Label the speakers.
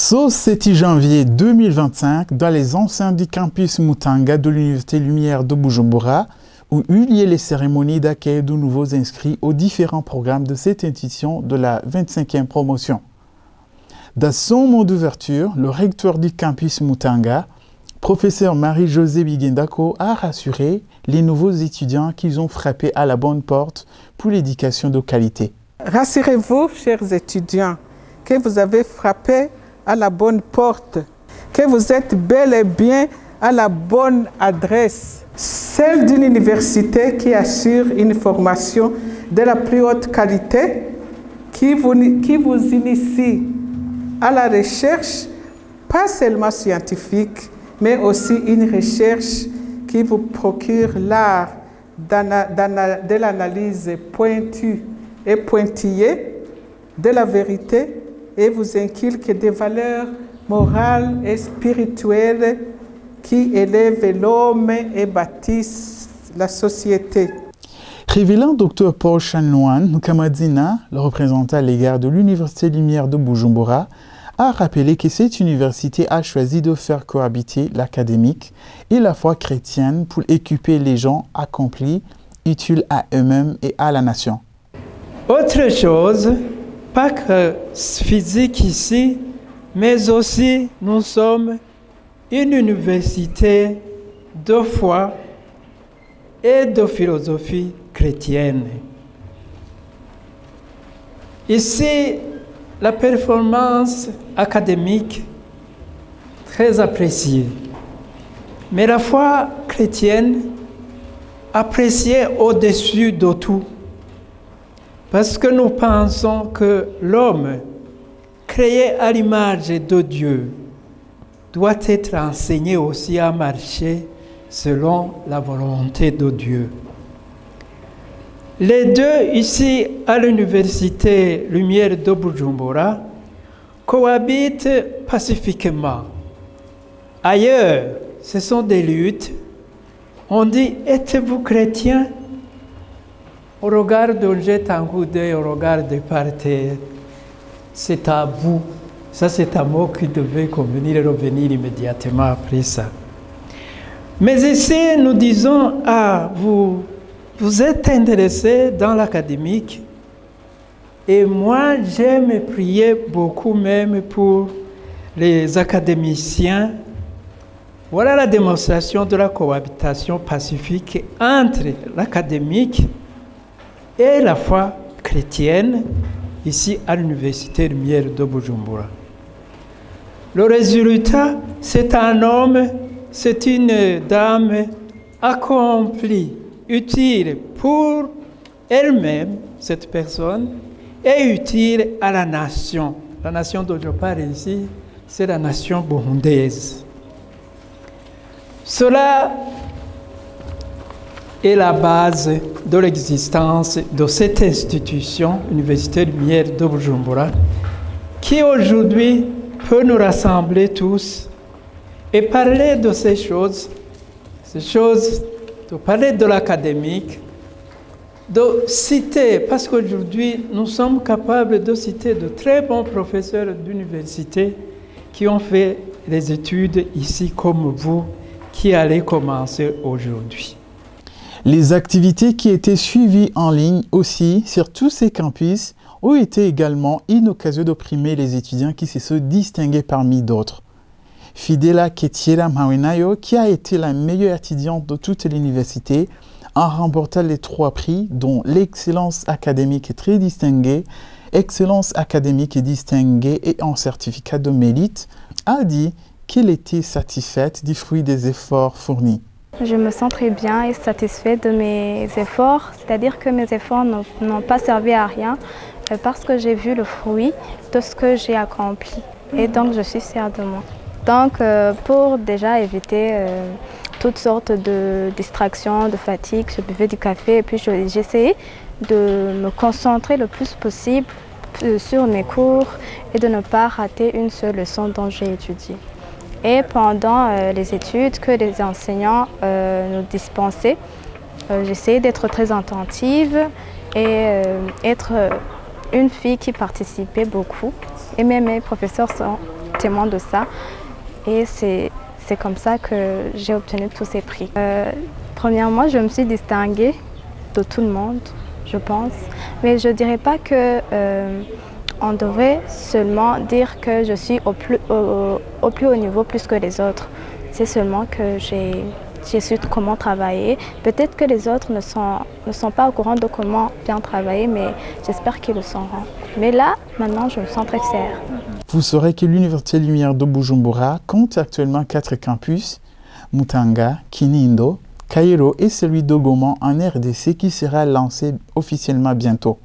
Speaker 1: Ce 7 janvier 2025, dans les enceintes du campus Mutanga de l'Université Lumière de Bujumbura, où eut lieu les cérémonies d'accueil de nouveaux inscrits aux différents programmes de cette institution de la 25e promotion. Dans son mot d'ouverture, le recteur du campus Mutanga, professeur Marie-Josée Bigendako, a rassuré les nouveaux étudiants qu'ils ont frappé à la bonne porte pour l'éducation de qualité.
Speaker 2: Rassurez-vous, chers étudiants, que vous avez frappé à la bonne porte, que vous êtes bel et bien à la bonne adresse, celle d'une université qui assure une formation de la plus haute qualité, qui vous initie à la recherche, pas seulement scientifique, mais aussi une recherche qui vous procure l'art de l'analyse pointue et pointillée de la vérité et vous inculque des valeurs morales et spirituelles qui élèvent l'homme et bâtissent la société.
Speaker 1: Révélant Dr Paul Chanlouane Nkamadina, le représentant à l'égard de l'Université Lumière de Bujumbura, a rappelé que cette université a choisi de faire cohabiter l'académique et la foi chrétienne pour équiper les gens accomplis, utiles à eux-mêmes et à la nation.
Speaker 3: Autre chose, pas que physique ici, mais aussi nous sommes une université de foi et de philosophie chrétienne. Ici, la performance académique très appréciée, mais la foi chrétienne appréciée au-dessus de tout. Parce que nous pensons que l'homme, créé à l'image de Dieu, doit être enseigné aussi à marcher selon la volonté de Dieu. Les deux, ici à l'Université Lumière de Bujumbura, cohabitent pacifiquement. Ailleurs, ce sont des luttes. On dit, êtes-vous chrétien? On regarde, on jette un coup d'œil, on regarde par terre. C'est à vous. Ça, c'est un mot qui devait convenir et revenir immédiatement après ça. Mais ici, nous disons, vous êtes intéressé dans l'académique. Et moi, j'aime prier beaucoup même pour les académiciens. Voilà la démonstration de la cohabitation pacifique entre l'académique et la foi chrétienne, ici à l'Université Lumière de Bujumbura. Le résultat, c'est un homme, c'est une dame accomplie, utile pour elle-même, cette personne, et utile à la nation. La nation dont je parle ici, c'est la nation burundaise. Cela est la base de l'existence de cette institution, Université Lumière de Bujumbura, qui aujourd'hui peut nous rassembler tous et parler de ces choses, de parler de l'académique, de citer, parce qu'aujourd'hui nous sommes capables de citer de très bons professeurs d'université qui ont fait les études ici comme vous, qui allez commencer aujourd'hui.
Speaker 1: Les activités qui étaient suivies en ligne aussi sur tous ces campus ont été également une occasion de primer les étudiants qui se sont distingués parmi d'autres. Fidela Ketiera Mawinayo, qui a été la meilleure étudiante de toute l'université, en remportant les 3 prix, dont l'excellence académique très distinguée, excellence académique et distinguée et un certificat de mérite, a dit qu'elle était satisfaite du fruit des efforts fournis.
Speaker 4: Je me sens très bien et satisfaite de mes efforts, c'est-à-dire que mes efforts n'ont pas servi à rien parce que j'ai vu le fruit de ce que j'ai accompli et donc je suis fière de moi. Donc pour déjà éviter toutes sortes de distractions, de fatigue, je buvais du café et puis j'essayais de me concentrer le plus possible sur mes cours et de ne pas rater une seule leçon dont j'ai étudié. Et pendant les études que les enseignants nous dispensaient, j'essayais d'être très attentive et être une fille qui participait beaucoup. Et même mes professeurs sont témoin de ça. Et c'est comme ça que j'ai obtenu tous ces prix. Premièrement, je me suis distinguée de tout le monde, je pense. Mais je ne dirais pas que on devrait seulement dire que je suis au plus haut niveau plus que les autres. C'est seulement que j'ai su comment travailler. Peut-être que les autres ne sont pas au courant de comment bien travailler, mais j'espère qu'ils le sauront. Mais là, maintenant, je me sens très fière.
Speaker 1: Vous saurez que l'Université Lumière de Bujumbura compte actuellement 4 campus, Mutanga, Kinindo, Cairo et celui d'Ogoma en RDC qui sera lancé officiellement bientôt.